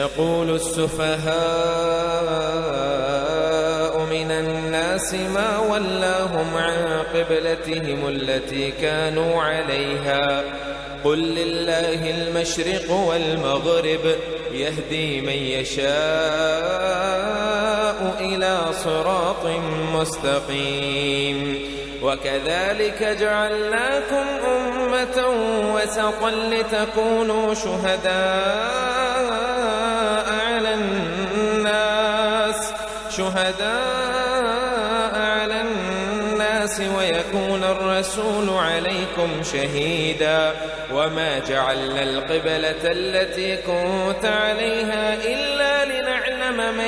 يقول السفهاء من الناس ما ولاهم عن قبلتهم التي كانوا عليها قل لله المشرق والمغرب يهدي من يشاء إلى صراط مستقيم وكذلك جعلناكم أمة وسطا لتكونوا شهداء على الناس ويكون الرسول عليكم شهيدا وما جعلنا القبلة التي كنت عليها إلا لنعلم من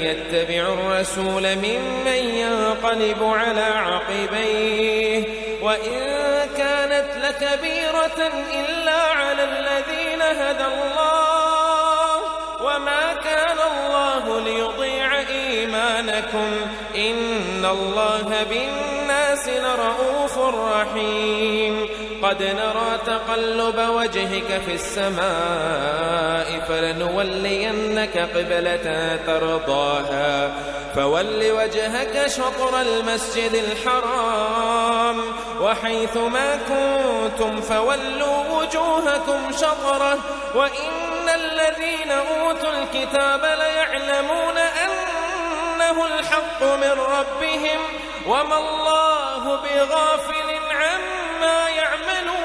يتبع الرسول ممن ينقلب على عقبيه وإن كانت لكبيرة إلا على الذين هدى الله وما كان الله ليضيع إيمانكم إن الله بالناس لرؤوف رحيم قد نرى تقلب وجهك في السماء فلنولينك قبلة ترضاها فول وجهك شطر المسجد الحرام وحيث ما كنتم فولوا وجوهكم شطره وإن الذين أوتوا الكتاب ليعلمون أنه الحق من ربهم وما الله بغافل عما يعملون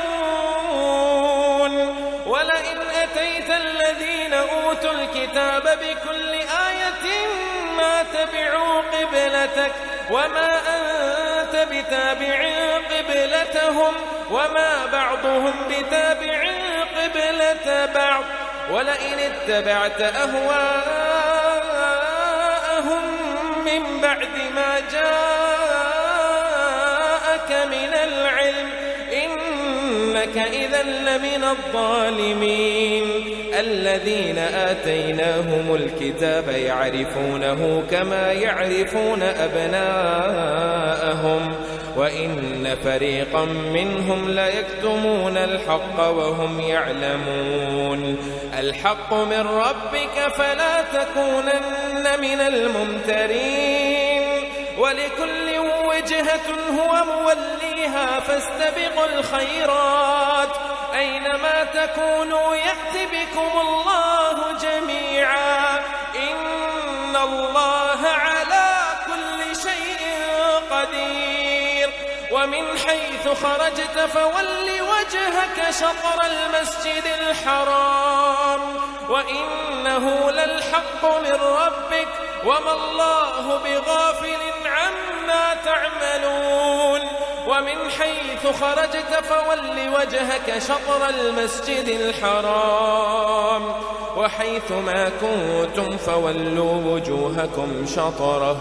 ولئن أتيت الذين أوتوا الكتاب بكل آية ما تبعوا قبلتك وما أنت بتابع قبلتهم وما بعضهم بتابع قبلة بعض ولئن اتبعت أهواءهم من بعد ما جاءك من العلم إنك إذا لمن الظالمين الذين آتيناهم الكتاب يعرفونه كما يعرفون أبناءهم وإن فريقا منهم ليكتمون الحق وهم يعلمون الحق من ربك فلا تكونن من الممترين ولكل وجهة هو موليها فاستبقوا الخيرات أينما تكونوا يأت بكم الله جميعا إن الله على كل شيء قدير ومن حيث خرجت فول وجهك شطر المسجد الحرام وإنه للحق من ربك وما الله بغافل عما تعملون ومن حيث خرجت فول وجهك شطر المسجد الحرام وحيث ما كنتم فولوا وجوهكم شطره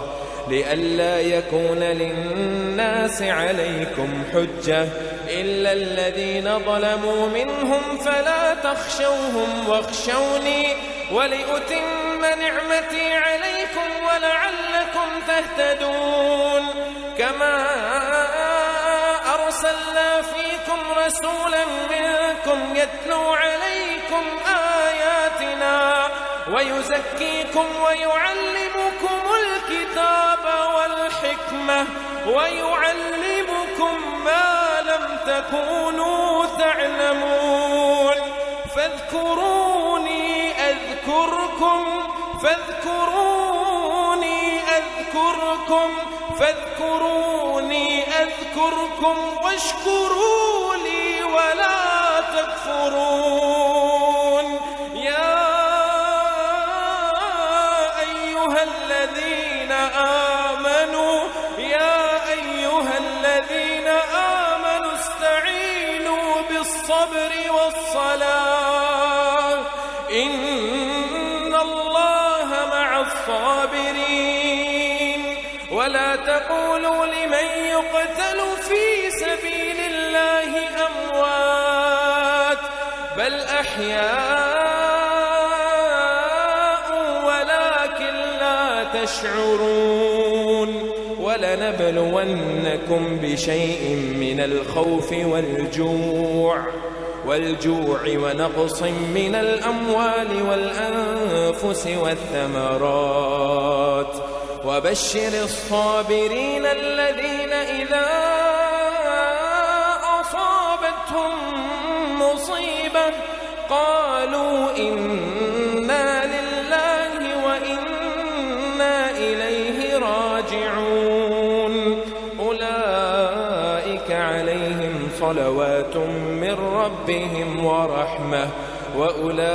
لئلا يكون للناس عليكم حجة إلا الذين ظلموا منهم فلا تخشوهم واخشوني ولأتم نعمتي عليكم ولعلكم تهتدون كما أرسلنا فيكم رسولا منكم يتلو عليكم آياتنا ويزكيكم ويعلمكم الكتاب والحكمة ويعلمكم ما لم تكونوا تعلمون فاذكروني أذكركم واشكروا لي ولا تكفرون يا أيها الذين آمنوا استعينوا بالصبر والصلاة إن الله مع الصابرين ولا تقولوا لمن يقتل في سبيل الله أموات بل أحياء ولكن لا تشعرون ولنبلونكم بشيء من الخوف والجوع والجوع ونقص من الأموال والأنفس والثمرات وبشر الصابرين الذين إذا أصابتهم مصيبة قالوا إنا لله وإنا إليه راجعون أولئك عليهم صلوات من ربهم ورحمة وأولئك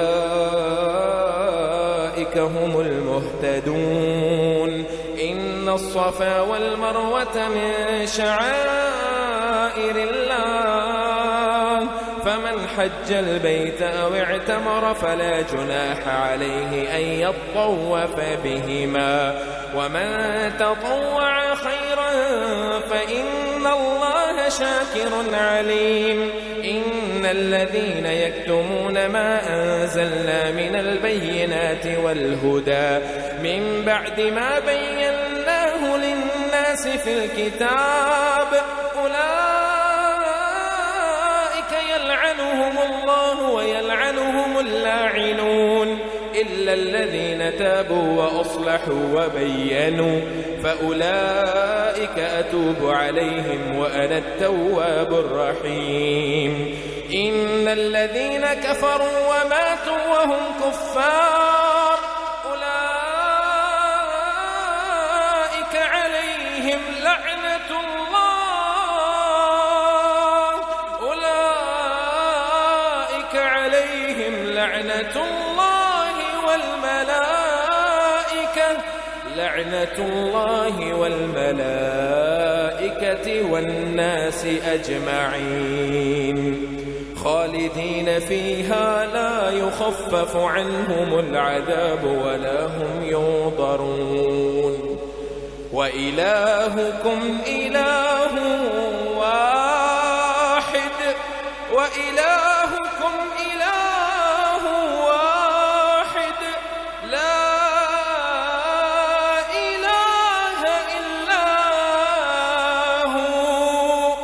هم المهتدون إن الصفا والمروة من شعائر الله فمن حج البيت أو اعتمر فلا جناح عليه أن يطوف بهما ومن تطوع خيرا فإن الله شاكر عليم إن الذين يكتمون ما أنزلنا من البينات والهدى من بعد ما بيناه للناس في الكتاب أولئك يلعنهم الله ويلعنهم اللاعنون إلا الذين تابوا وأصلحوا وبينوا فأولئك أتوب عليهم وأنا التواب الرحيم إن الذين كفروا وماتوا وهم كفار أولئك عليهم لعنة الله والملائكة والناس أجمعين خالدين فيها لا يخفف عنهم العذاب ولا هم ينظرون وإلهكم إله واحد وإلهكم إله واحد لا إله إلا هو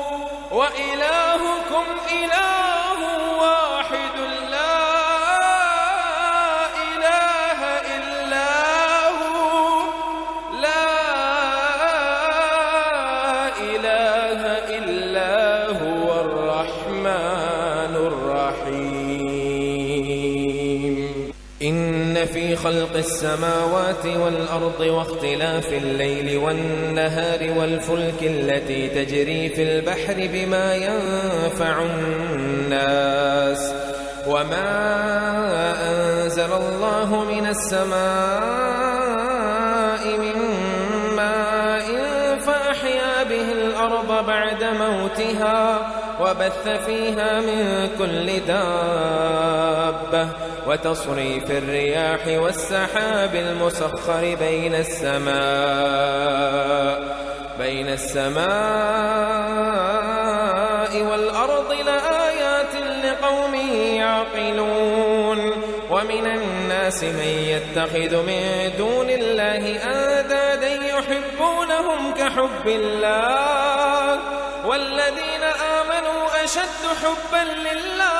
وإلهكم إله واحد لا إله إلا هو لا إله إلا هو الرحمن الرحيم إن في خلق السماوات والأرض واختلاف الليل والنهار والفلك التي تجري في البحر بما ينفع الناس وما أنزل الله من السماء من ماء فأحيا به الأرض بعد موتها وبث فيها من كل دابة وتصريف الرياح والسحاب المسخر بين السماء والأرض لآيات لقوم يعقلون ومن الناس من يتخذ من دون الله أندادا يحبونهم كحب الله والذين آمنوا أشد حبا لله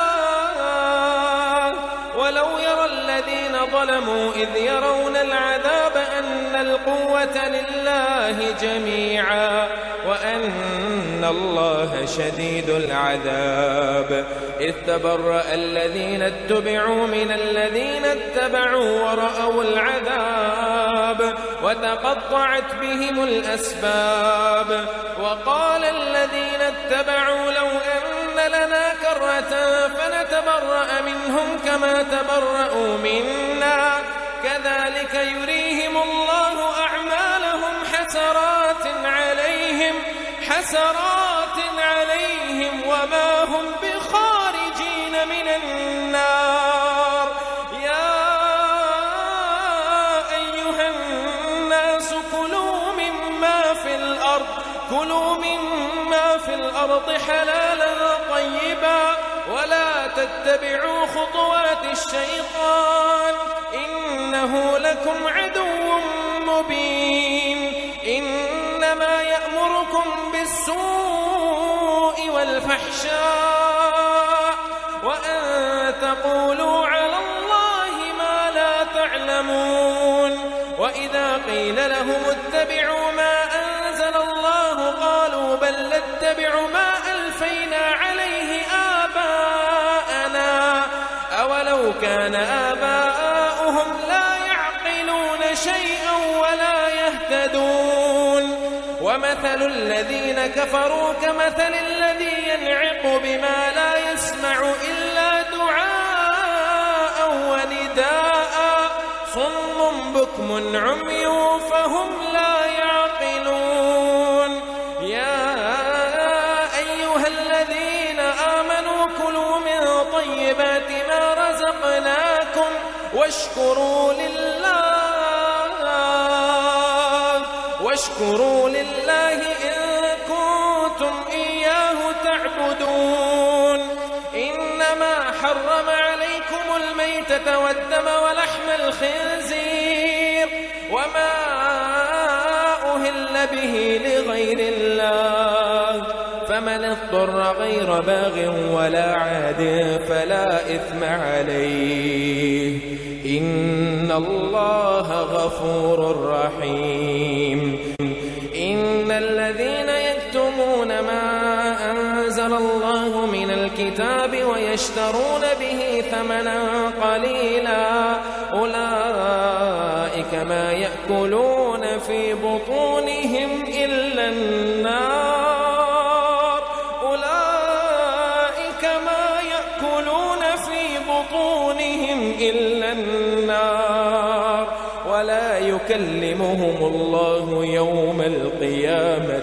ولو يرى الذين ظلموا إذ يرون العذاب أن القوة لله جميعا وأن الله شديد العذاب إذ تبرأ الذين اتبعوا من الذين اتبعوا ورأوا العذاب وتقطعت بهم الأسباب وقال الذين اتبعوا لو أن لنا كرة فنتبرأ منهم كما تبرأوا منا كذلك يريهم الله أعمالهم حسرات عليهم وما هم بخارجين من النار يا أيها الناس كلوا مما في الأرض حلالا طيبا ولا تتبعوا خطوات الشيطان إنه لكم عدو مبين إنما يأمركم بالسوء والفحشاء تقولوا على الله ما لا تعلمون وإذا قيل لهم اتبعوا ما أنزل الله قالوا بل نتبع ما ألفينا عليه آباءنا أولو كان آباؤهم لا يعقلون شيئا ولا يهتدون ومثل الذين كفروا كمثل الذي ينعق بما لا يسمع إلا دعاء ونداء صم بكم عمي فهم لا يعقلون يا أيها الذين آمنوا كلوا من طيبات ما رزقناكم واشكروا لله إن كنتم إياه تعبدون إنما حرم عليكم الميتة والدم ولحم الخنزير وما أهل به لغير الله فمن اضطر غير باغ ولا عاد فلا إثم عليه إن الله غفور رحيم إن الذين يكتمون ما أنزل الله من الكتاب ويشترون به ثمنا قليلا أولئك ما يأكلون في بطونهم إلا النار أولئك ما يأكلون في بطونهم إلا النار ولا يكلمهم الله يوم القيامة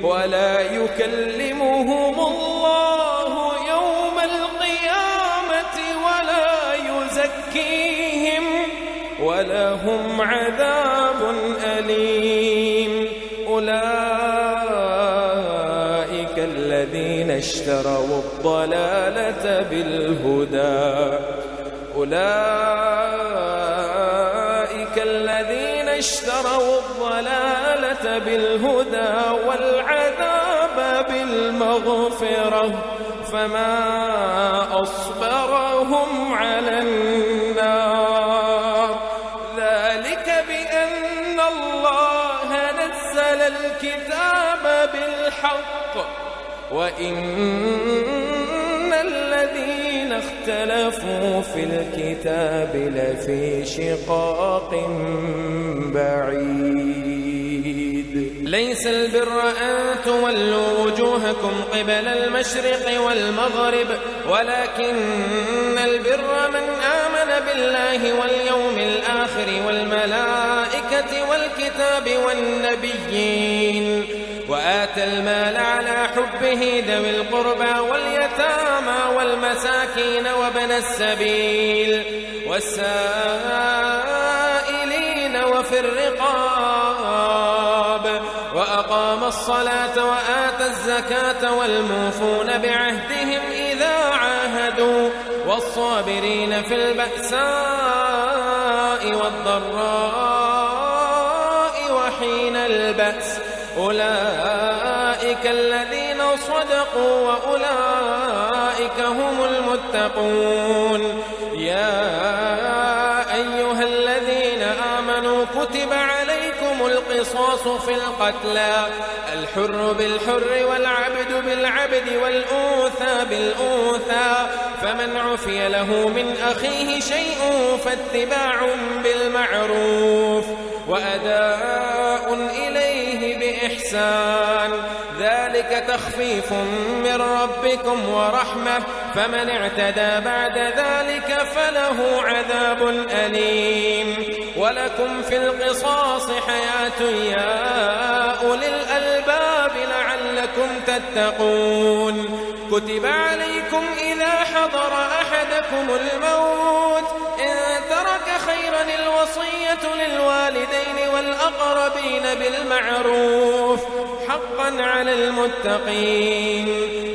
ولا يكلمهم الله يوم القيامة ولا يزكيهم ولهم عذاب أليم أولئك الذين اشتروا الضلالة بالهدى والعذاب بالمغفرة فما أصبرهم على النار ذلك بأن الله نزل الكتاب بالحق وإن الذين اختلفوا في الكتاب لفي شقاق بعيد ليس البر أن تولوا وجوهكم قبل المشرق والمغرب ولكن البر من آمن بالله واليوم الآخر والملائكة والكتاب والنبيين وآتى المال على حبه ذوي القربى واليتامى والمساكين وابن السبيل والسائلين وفي الرقاب وأقام الصلاة وآتى الزكاة والموفون بعهدهم إذا عاهدوا والصابرين في البأساء والضراء وحين البأس أولئك الذين صدقوا وأولئك هم المتقون يا أيها الذين آمنوا كتب عليكم القصاص في القتلى الحر بالحر والعبد بالعبد والأنثى بالأنثى فمن عفي له من أخيه شيء فاتباع بالمعروف وأداء إليه بإحسان ذلك تخفيف من ربكم ورحمة فمن اعتدى بعد ذلك فله عذاب أليم ولكم في القصاص حياة يا أولي الألباب لعلكم تتقون كتب عليكم إذا حضر أحدكم الموت إن ترك خيرا الوصية للوالدين والأقربين بالمعروف حقا على المتقين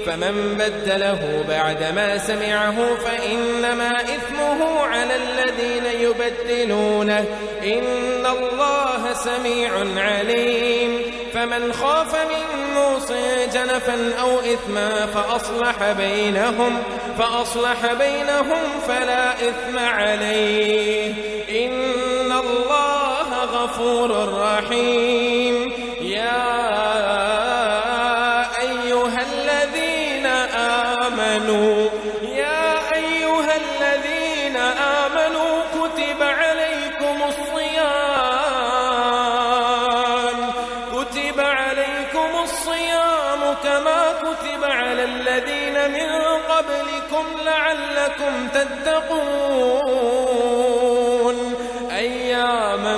فمن بدله بعدما سمعه فإنما إثمه على الذين الذين يبدلونه إن الله سميع عليم فمن خاف من موص جنفا أو إثما فأصلح بينهم فلا إثم عليه إن الله غفور رحيم يا أيها الذين آمنوا كتب عليكم الصيام كما كتب على الذين من قبلكم لعلكم تتقون أياما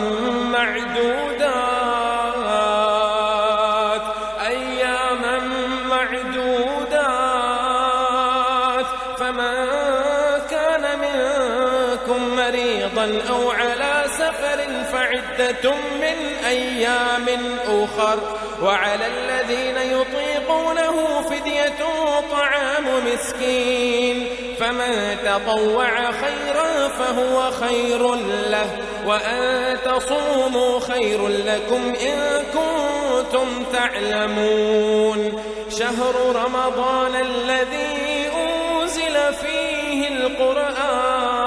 معدودات فمن كان منكم مريضا أو على سفر فعدة من أيام أخر وعلى الذين يطيقونه فدية طعام مسكين فمن تطوع خيرا فهو خير له وأن تصوموا خير لكم إن كنتم تعلمون شهر رمضان الذي أنزل فيه القرآن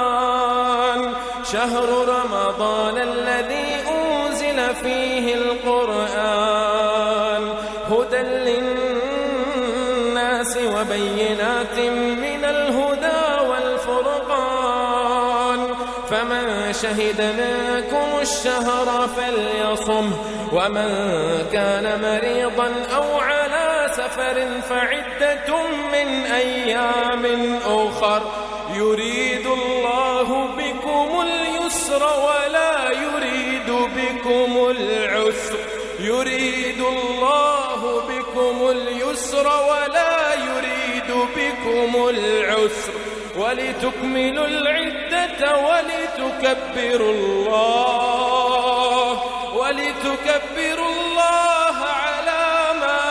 هدى للناس وبينات من الهدى والفرقان فمن شهد منكم الشهر فليصم ومن كان مريضا أو على سفر فعدة من أيام أخر يريد الله بكم اليسر ولا يريد بكم العسر ولتكملوا العدة ولتكبروا الله على ما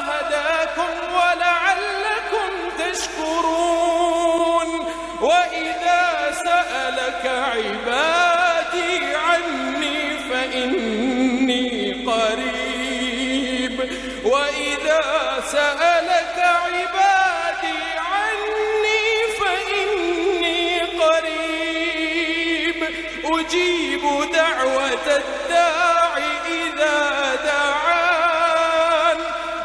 هداكم ولعلكم تشكرون وإذا سألك عبادي عني فإني قريب أجيب دعوة الداع إذا دعان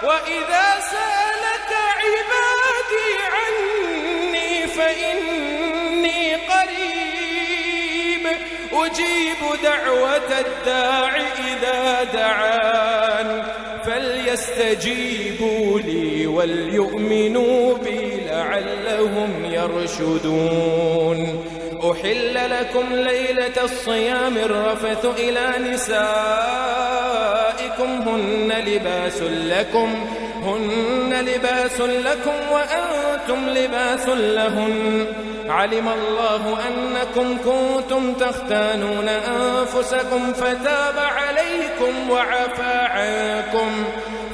وإذا سألك عبادي عني فإني قريب أجيب دعوة الداع إذا دعان فليستجيبوا لي وليؤمنوا بي لعلهم يرشدون أحل لكم ليلة الصيام الرفث إلى نسائكم هن لباس لكم وأنتم لباس لهن علم الله أنكم كنتم تختانون أنفسكم فتاب عليكم وعفى عنكم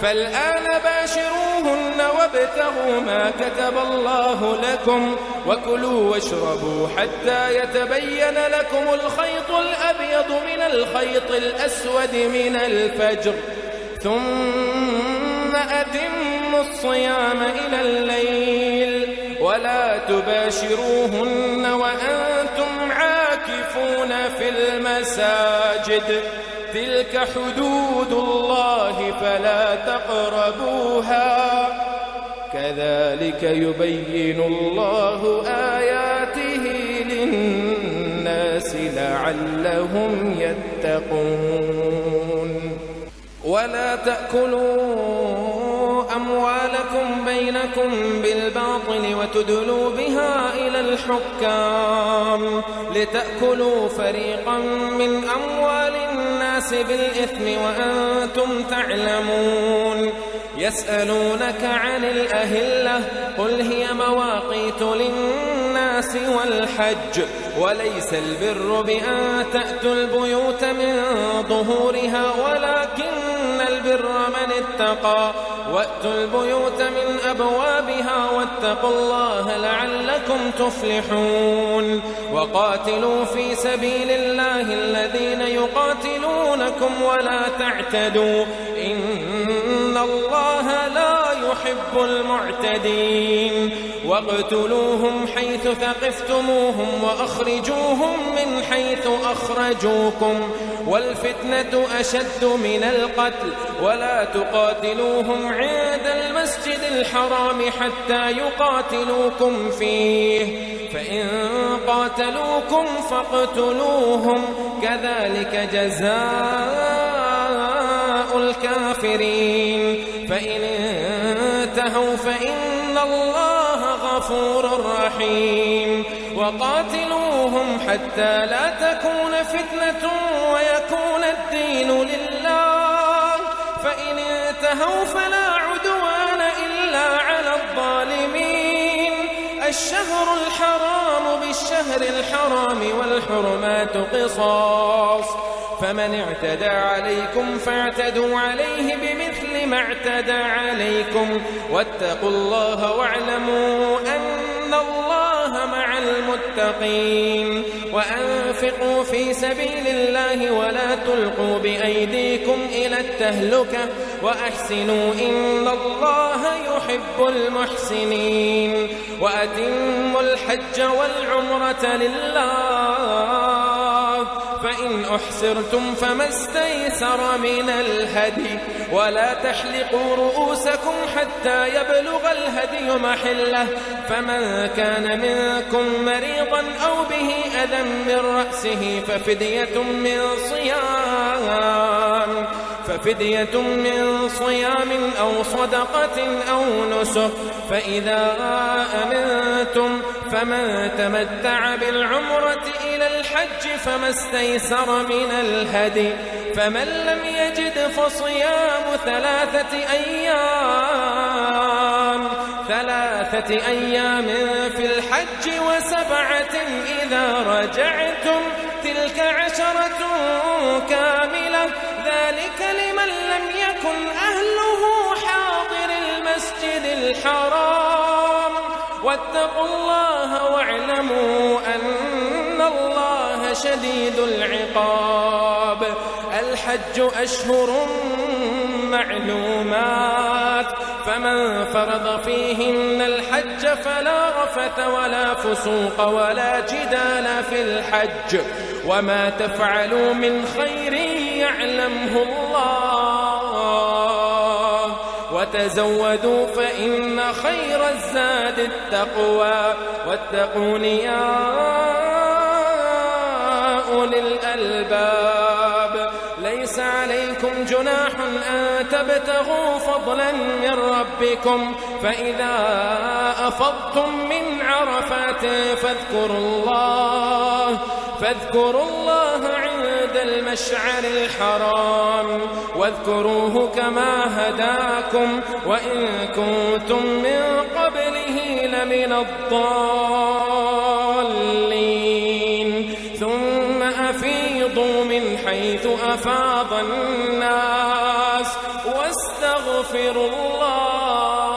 فالآن باشروهن وابتغوا ما كتب الله لكم وكلوا واشربوا حتى يتبين لكم الخيط الأبيض من الخيط الأسود من الفجر ثم أتموا الصيام إلى الليل ولا تباشروهن وأنتم عاكفون في المساجد تلك حدود الله فلا تقربوها كذلك يبين الله آياته للناس لعلهم يتقون ولا تأكلوا أموالكم بينكم بالباطل وتدلوا بها إلى الحكام لتأكلوا فريقا من أموال الناس بالإثم وأنتم تعلمون يسألونك عن الأهلة قل هي مواقيت للناس والحج وليس البر بأن تأتوا البيوت من ظهورها ولكن البر البر من اتقى وأتوا البيوت من أبوابها واتقوا الله لعلكم تفلحون وقاتلوا في سبيل الله الذين يقاتلونكم ولا تعتدوا إن الله لا يحب المعتدين واقتلوهم حيث ثقفتموهم وأخرجوهم من حيث أخرجوكم والفتنة أشد من القتل ولا تقاتلوهم عند المسجد الحرام حتى يقاتلوكم فيه فإن قاتلوكم فاقتلوهم كذلك جزاء الكافرين فإن انتهوا فإن الله غفور رحيم وقاتلوهم حتى لا تكون فتنة ويكون الدين لله فإن انتهوا فلا عدوان إلا على الظالمين الشهر الحرام بالشهر الحرام والحرمات قصاص فمن اعتدى عليكم فاعتدوا عليه بمثل ما اعتدى عليكم واتقوا الله واعلموا أن الله مع المتقين وأنفقوا في سبيل الله ولا تلقوا بأيديكم إلى التهلكة وأحسنوا إن الله يحب المحسنين وأتموا الحج والعمرة لله فإن أحسرتم فما استيسر من الهدي ولا تحلقوا رؤوسكم حتى يبلغ الهدي محله فمن كان منكم مريضا أو به أذى من رأسه ففدية من صيام أو صدقة أو نسك فإذا أمنتم فمن تمتع بالعمرة إلى الحج فما استيسر من الهدي فمن لم يجد فصيام ثلاثة أيام في الحج وسبعة إذا رجعتم تلك 10 كاملة ذلك لمن لم يكن أهله حاضر المسجد الحرام واتقوا الله واعلموا أن الله شديد العقاب الحج أشهر معلومات فمن فرض فيهن الحج فلا رفث ولا فسوق ولا جدال في الحج وما تفعلوا من خير يعلمه الله وتزودوا فإن خير الزاد التقوى واتقون يا أولي الألباب ليس عليكم جناح أن تبتغوا فضلا من ربكم فإذا أفضتم من عرفات فاذكروا الله عند المشعر الحرام واذكروه كما هداكم وإن كنتم من قبله لمن الضالين ثم أفيضوا من حيث أفاض الناس واستغفروا الله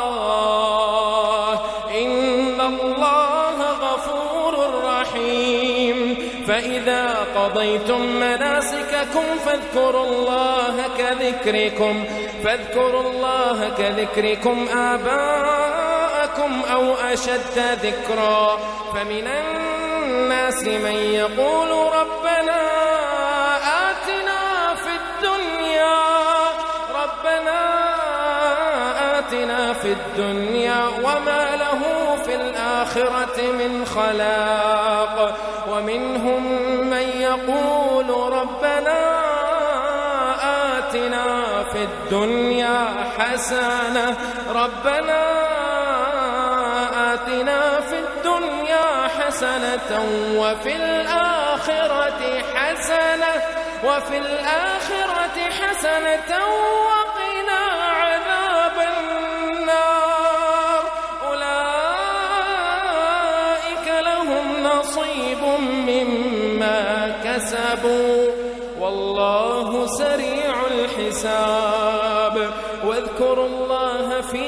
إن الله غفور رحيم فإذا قضيتم مناسككم فاذكروا الله كذكركم آباءكم أو أشد ذكرا فمن الناس من يقول ربنا آتنا في الدنيا وما له في الآخرة من خلاق ومنهم من يقول ربنا آتنا في الدنيا حسنة وفي الآخرة حسنة وقنا عذاب النار أولئك لهم نصيب مما كسبوا والله سريع الحساب واذكروا الله في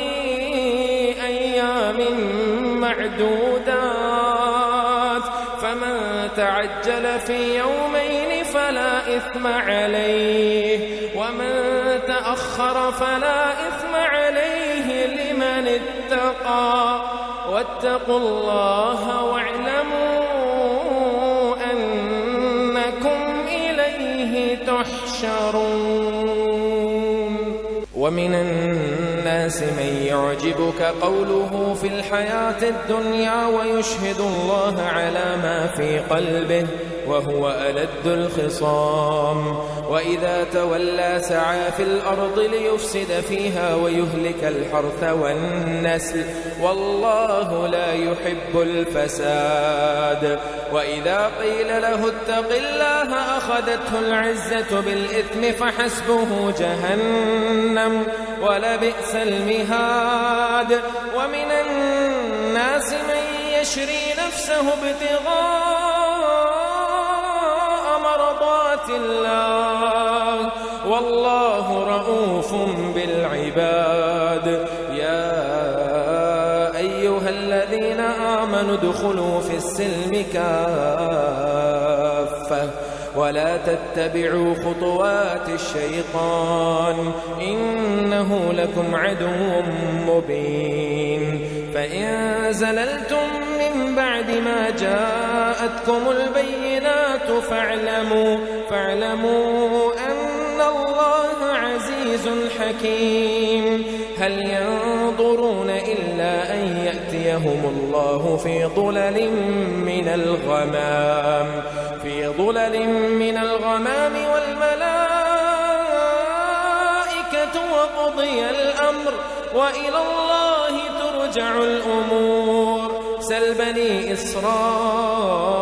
أيام معدودات فمن تعجل في يومين فلا إثم عليه ومن تأخر فلا إثم عليه لمن اتقى واتقوا الله واعلموا أنكم إليه تحشرون. ومن الناس من يعجبك قوله في الحياة الدنيا ويشهد الله على ما في قلبه وهو ألد الخصام وإذا تولى سعى في الأرض ليفسد فيها ويهلك الحرث والنسل والله لا يحب الفساد. وإذا قيل له اتق الله أخذته العزة بالإثم فحسبه جهنم ولبئس المهاد. ومن الناس من يشري نفسه ابتغاء مرضات الله والله رؤوف بالعباد. يا أيها الذين آمنوا ادخلوا في السلم كافة ولا تتبعوا خطوات الشيطان إنه لكم عدو مبين. فإن زللتم من بعد ما جاءتكم البينات فاعلموا أن الله عزيز حكيم. هل ينظرون إلا أن يأتيهم الله في ظلل من الغمام والملائكة وقضي الأمر وإلى الله ترجع الأمور. سل بني إسرائيل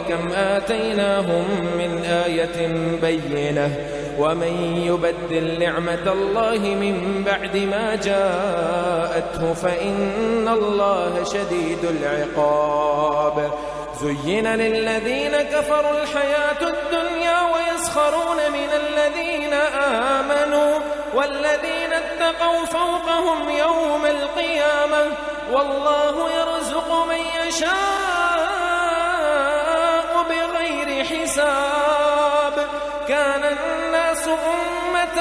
كم آتيناهم من آية بينة ومن يبدل نعمة الله من بعد ما جاءته فإن الله شديد العقاب. زين للذين كفروا الحياة الدنيا ويسخرون من الذين آمنوا والذين اتقوا فوقهم يوم القيامة والله يرزق من يشاء بغير حساب. كان الناس أمة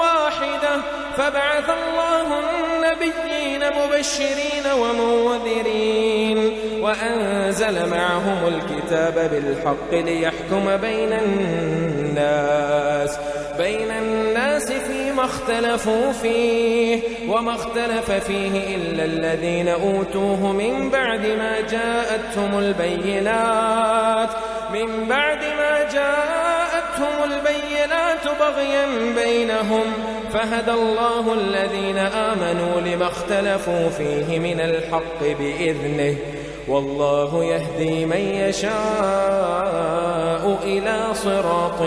واحدة فبعث الله النبيين مبشرين ومنذرين وأنزل معهم الكتاب بالحق ليحكم بين الناس فيما اختلفوا فيه وما اختلف فيه إلا الذين أوتوه من بعد ما جاءتهم البينات بغيا بينهم فهدى الله الذين آمنوا لما اختلفوا فيه من الحق بإذنه والله يهدي من يشاء إلى صراط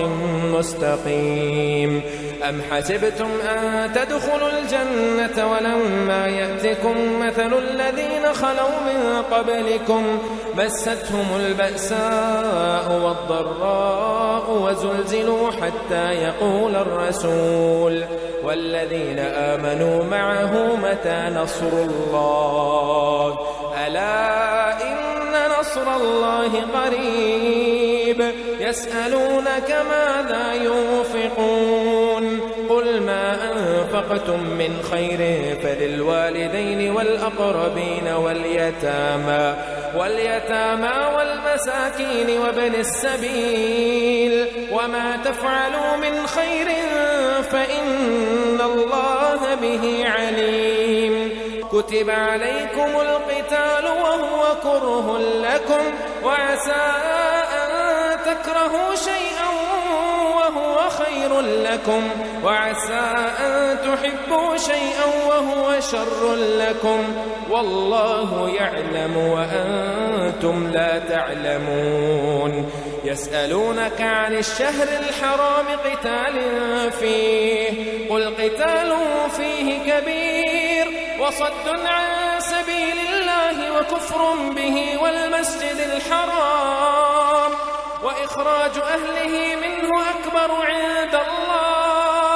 مستقيم. أم حسبتم أن تدخلوا الجنة ولما يأتكم مثل الذين خلوا من قبلكم مستهم البأساء والضراء وزلزلوا حتى يقول الرسول والذين آمنوا معه متى نصر الله ألا إن نصر الله قريب. يسألونك ماذا ينفقون قل ما أنفقتم من خير فللوالدين والأقربين واليتامى والمساكين وابن السبيل وما تفعلوا من خير فإن الله به عليم. كتب عليكم القتال وهو كره لكم وعسى أن تكرهوا شيئا وهو خير لكم وعسى أن تحبوا شيئا وهو شر لكم والله يعلم وأنتم لا تعلمون. يسألونك عن الشهر الحرام قتال فيه قل قتال فيه كبير وصد عن سبيل الله وكفر به والمسجد الحرام وإخراج أهله منه أكبر عند الله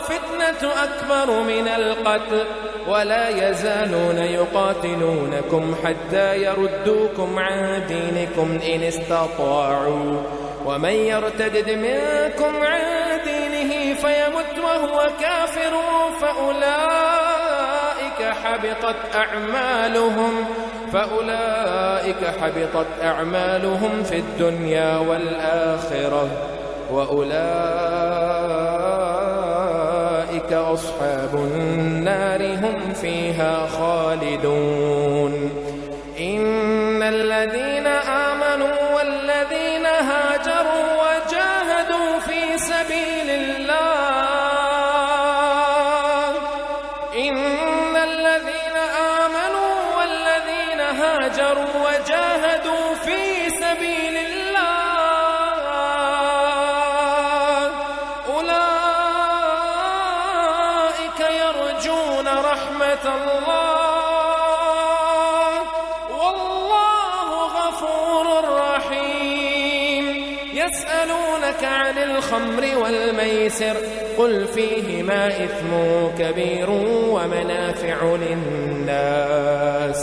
والفتنة أكبر من القتل ولا يزالون يقاتلونكم حتى يردوكم عن دينكم إن استطاعوا ومن يرتد منكم عن دينه فيمت وهو كافر فأولئك حبطت أعمالهم في الدنيا والآخرة وأولئك أصحاب النار هم فيها خالدون. إن الذين آمنوا والذين هاجروا وجاهدوا في سبيل الله وجاهدوا في سبيل الله أولئك يرجون رحمة الله والله غفور رحيم. يسألونك عن الخمر والميسر قل فيهما إثم كبير ومنافع للناس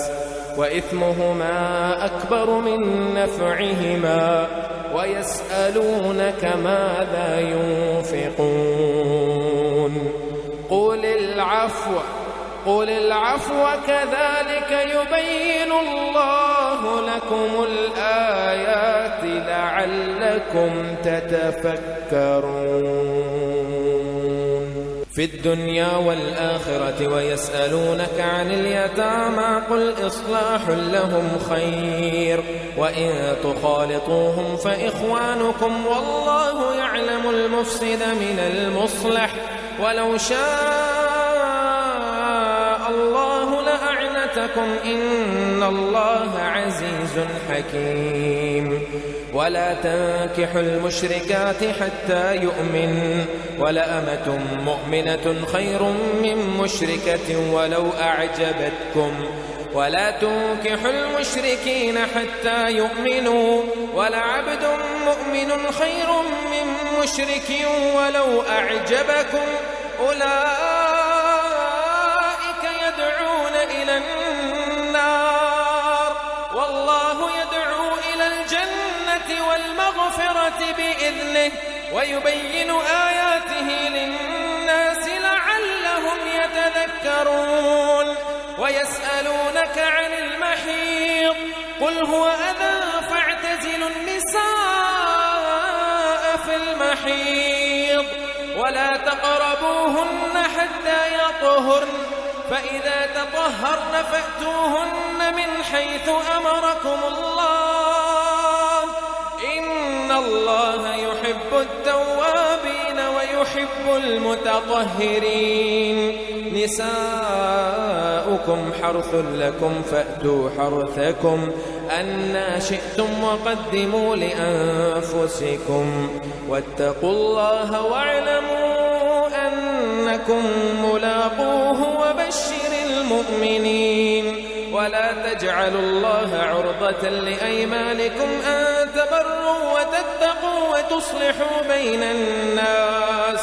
وإثمهما أكبر من نفعهما ويسألونك ماذا ينفقون قل العفو كذلك يبين الله لكم الآيات لعلكم تتفكرون. في الدنيا والآخرة ويسألونك عن اليتامى قل إصلاح لهم خير وإن تخالطوهم فإخوانكم والله يعلم المفسد من المصلح ولو شاء الله لأعنتكم إن الله عزيز حكيم. ولا تنكحوا المشركات حتى يؤمن ولأمة مؤمنة خير من مشركة ولو أعجبتكم ولا تنكحوا المشركين حتى يؤمنوا ولعبد مؤمن خير من مشرك ولو أعجبكم أولئك يدعون إلى النار والله يدعو إلى الجنة والمغفرة بإذنه ويبين آياته للناس لعلهم يتذكرون. ويسألونك عن المحيض قل هو أذى فاعتزلوا النساء في المحيض ولا تقربوهن حتى يطهرن فإذا تطهرن فأتوهن من حيث أمركم الله إن الله يحب التوابين ويحب المتطهرين. نساؤكم حرث لكم فأتوا حرثكم أنى شئتم وقدموا لأنفسكم واتقوا الله واعلموا أنكم ملاقوه وبشر المؤمنين. ولا تجعلوا الله عرضة لأيمانكم أن تبروا وتتقوا وتصلحوا بين الناس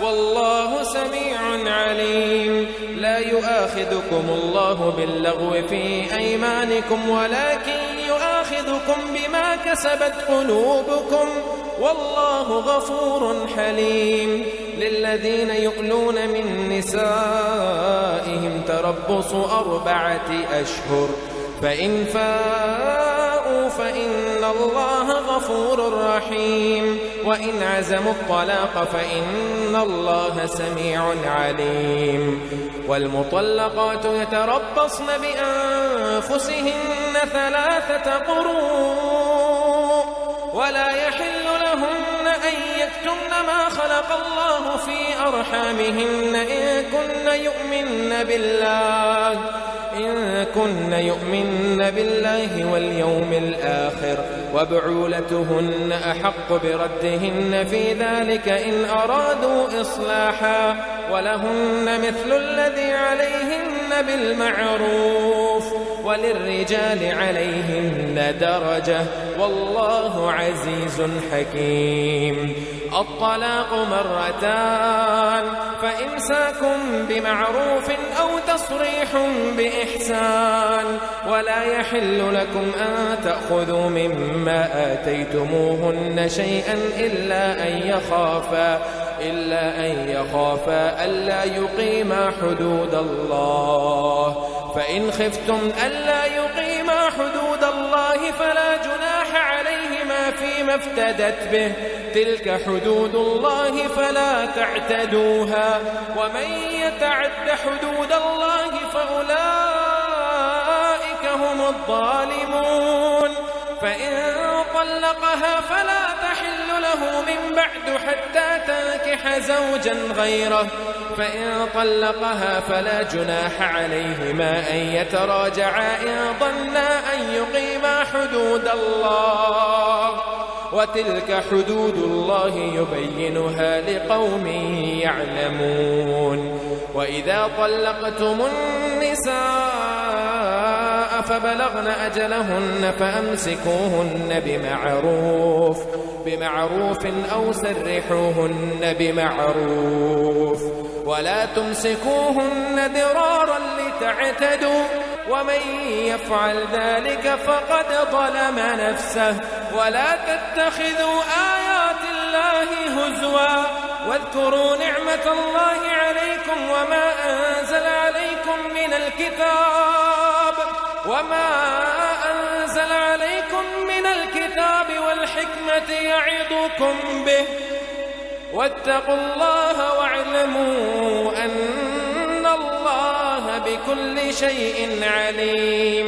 والله سميع عليم. لا يؤاخذكم الله باللغو في أيمانكم ولكن يؤاخذكم بما كسبت قلوبكم والله غفور حليم. للذين يؤلون من نسائهم تربص 4 أشهر فإن فاءوا فإن الله غفور رحيم وإن عزموا الطلاق فإن الله سميع عليم. والمطلقات يتربصن بأنفسهن 3 قروء ولا يحل لهن أن يكتمن ما خلق الله في أرحامهن إن كن يؤمن بالله واليوم الآخر وبعولتهن أحق بردهن في ذلك إن أرادوا إصلاحا ولهن مثل الذي عليهن بالمعروف وللرجال عليهن درجة والله عزيز حكيم. الطلاق مرتان فإمساك بمعروف أو تصريح بإحسان ولا يحل لكم أن تأخذوا مما آتيتموهن شيئا إلا أن يخافا ألا يقيما حدود الله. فإن خفتم ألا يقيما حدود الله فلا جناح عليهما فيما افتدت به تلك حدود الله فلا تعتدوها ومن يتعد حدود الله فأولئك هم الظالمون. فإن طلقها فلا تحل له من بعد حتى تنكح زوجا غيره فإن طلقها فلا جناح عليهما أن يتراجعا إن ظنا أن يقيما حدود الله وتلك حدود الله يبينها لقوم يعلمون. وإذا طلقتم النساء فبلغن أجلهن فأمسكوهن بمعروف أو سرحوهن بمعروف ولا تمسكوهن ضرارا لتعتدوا ومن يفعل ذلك فقد ظلم نفسه. ولا تتخذوا آيات الله هزوا واذكروا نعمة الله عليكم وما أنزل عليكم من الكتاب والحكمة يعظكم به واتقوا الله واعلموا أن الله بكل شيء عليم.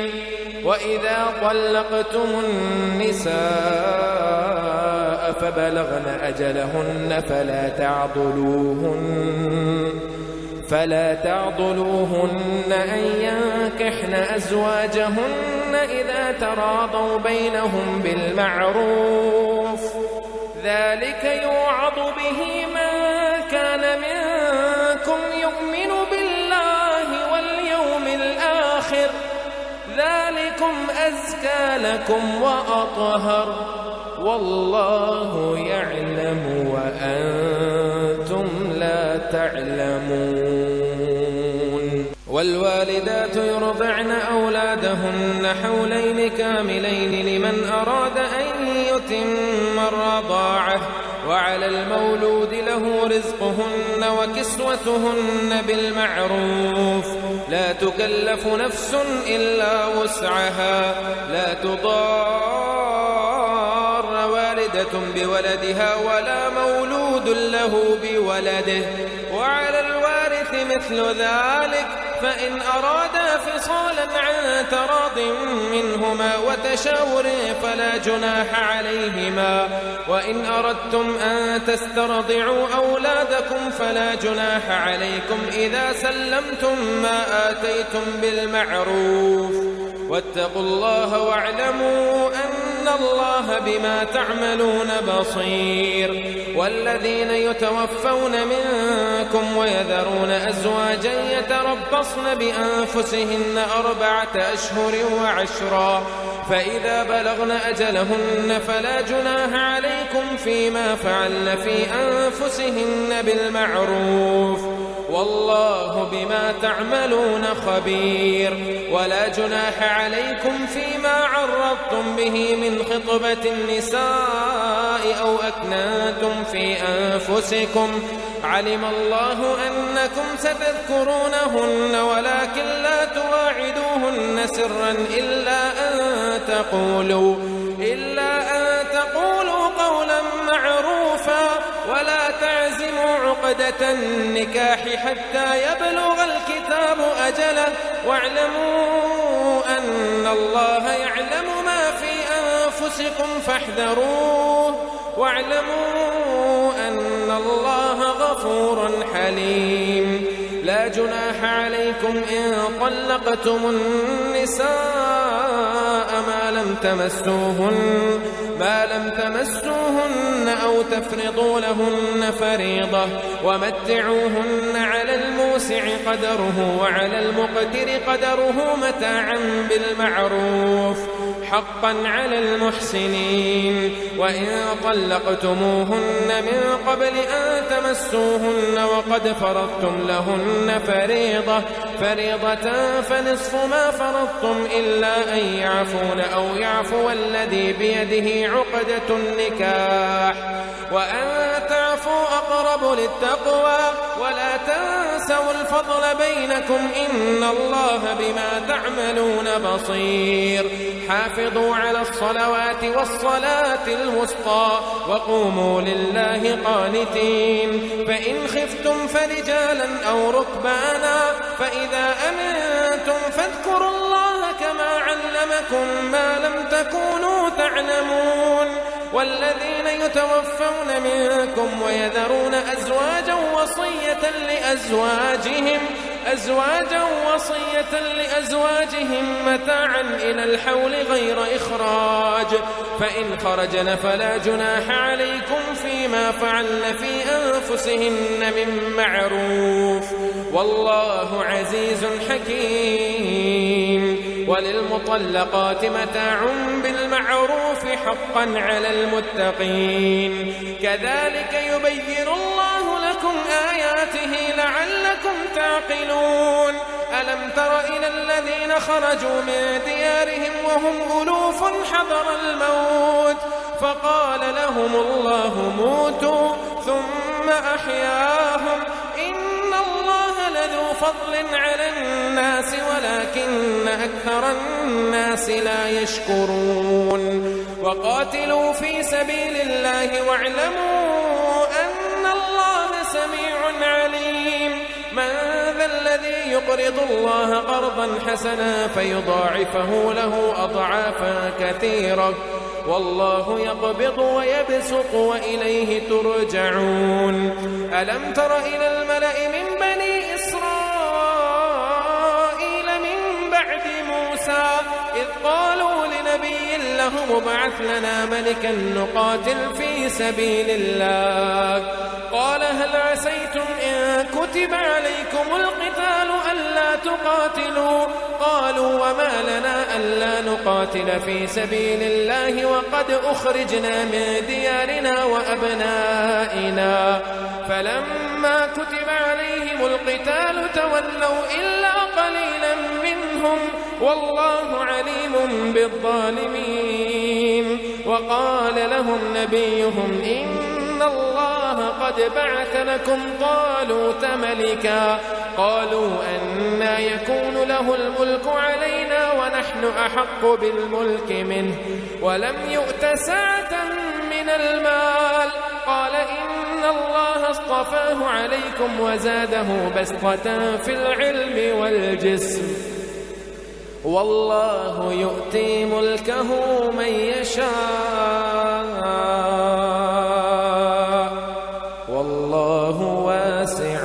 وإذا طلقتم النساء فبلغن أجلهن فلا تعضلوهن أن ينكحن أزواجهن إذا تراضوا بينهم بالمعروف ذلك يوعظ به من كان منكم يؤمن بالله واليوم الآخر ذلكم أزكى لكم وأطهر والله يعلم وأنتم لا تعلمون. والوالدات يرضعن أولادهن حولين كاملين لمن أراد أن يتم الرضاعة وعلى المولود له رزقهن وكسوتهن بالمعروف لا تكلف نفس إلا وسعها لا تضار والدة بولدها ولا مولود له بولده وعلى الوارث مثل ذلك فإن أرادا فصالا عن تراض منهما وتشاور فلا جناح عليهما. وإن أردتم أن تسترضعوا أولادكم فلا جناح عليكم إذا سلمتم ما آتيتم بالمعروف واتقوا الله واعلموا أن الله بما تعملون بصير. والذين يتوفون منكم ويذرون أزواجا يتربصن بأنفسهن 4 أشهر وعشرا فإذا بلغن أجلهن فلا جناح عليكم فيما فعلن في أنفسهن بالمعروف والله بما تعملون خبير. ولا جناح عليكم فيما عرضتم به من خطبة النساء أو أكننتم في أنفسكم علم الله أنكم ستذكرونهن ولكن لا تواعدوهن سرا إلا أن تقولوا قولا معروفا ولا تعزموا عقدة النكاح حتى يبلغ الكتاب أجله واعلموا أن الله يعلم ما في أنفسكم فاحذروه واعلموا أن الله غفور حليم. لا جناح عليكم إن طلقتم النساء ما لم ما لم تمسوهن أو تفرضوا لهن فريضة ومتعوهن على الموسع قدره وعلى المقتر قدره متاعا بالمعروف حقا على المحسنين. وإن طلقتموهن من قبل أن تمسوهن وقد فرضتم لهن فريضة فنصف ما فرضتم إلا أن يعفون أو يعفو الذي بيده عقدة النكاح وأن تعفوا أقرب للتقوى ولا تنسوا الفضل بينكم إن الله بما تعملون بصير. حافظوا على الصلوات والصلاة الوسطى وقوموا لله قانتين. فإن خفتم فرجالا أو ركبانا فإذا أمنتم فاذكروا الله كما علمكم ما لم تكونوا تعلمون. والذين يتوفون منكم ويذرون أزواجا وصية لأزواجهم متاعا إلى الحول غير إخراج فإن خرجن فلا جناح عليكم فيما فعلن في أنفسهن من معروف والله عزيز حكيم. وللمطلقات متاع بالمعروف حقا على المتقين. كذلك يبين الله لكم آياته لعلكم تعقلون. ألم تر إلى الذين خرجوا من ديارهم وهم ألوف حذر الموت فقال لهم الله موتوا ثم أحياهم إن الله لذو فضل على الناس ولكن أكثر الناس لا يشكرون. وقاتلوا في سبيل الله واعلموا أن الله سميع عليم. من ذا الذي يقرض الله قرضا حسنا فيضاعفه له أضعافا كثيرة والله يقبض ويبسط وإليه ترجعون. ألم تر إلى الملأ من بني إسرائيل من بعد موسى إذ قالوا لنبي له ابعث لنا ملكا نقاتل في سبيل الله قال هل عسيتم إن كتب عليكم القتال ألا تقاتلوا قالوا وما لنا ألا نقاتل في سبيل الله وقد أخرجنا من ديارنا وأبنائنا فلما كتب عليهم القتال تولوا إلا قليلا منهم والله عليم بالظالمين. وقال لهم نبيهم إن الله قد بعث لكم طالوت ملكا قالوا أنى يكون له الملك علينا ونحن أحق بالملك منه ولم يؤت سعة من المال قال إن الله اصطفاه عليكم وزاده بسطة في العلم والجسم والله يؤتي ملكه من يشاء والله واسع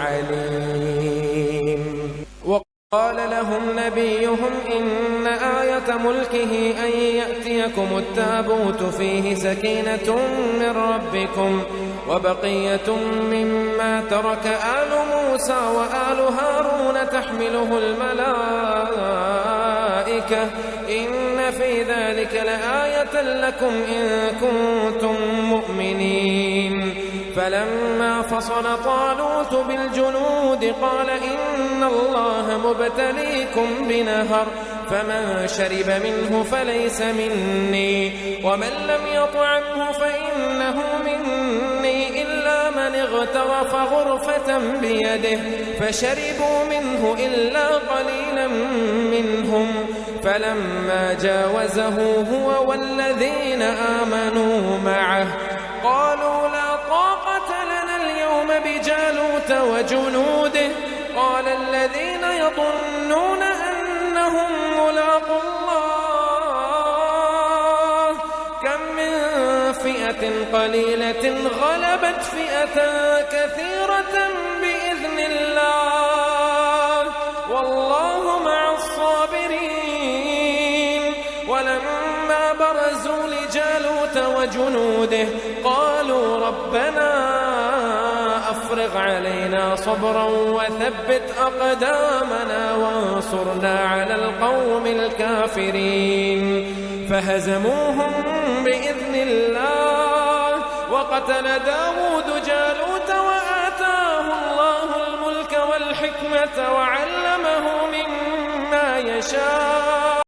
عليم. وقال لهم نبيهم إن آية ملكه أن يأتيكم التابوت فيه سكينة من ربكم وبقية مما ترك آل موسى وآل هارون تحمله الملائكة إن في ذلك لآية لكم إن كنتم مؤمنين. فلما فصل طالوت بالجنود قال إن الله مبتليكم بنهر فمن شرب منه فليس مني ومن لم يطعمه فإنه مني إلا من اغترف غرفة بيده فشربوا منه إلا قليلا منهم فلما جاوزه هو والذين آمنوا معه قالوا لا طاقة لنا اليوم بجالوت وجنوده قال الذين يظنون أنهم ملاقو الله كم من فئة قليلة غلبت فئة كثيرة بإذن الله والله مع الصابرين. ولما برزوا لجالوت وجنوده قالوا ربنا أفرغ علينا صبرا وثبت أقدامنا وانصرنا على القوم الكافرين فهزموهم بإذن الله وقتل داود جالوت وآتاه الله الملك والحكمة وعلمه مما يشاء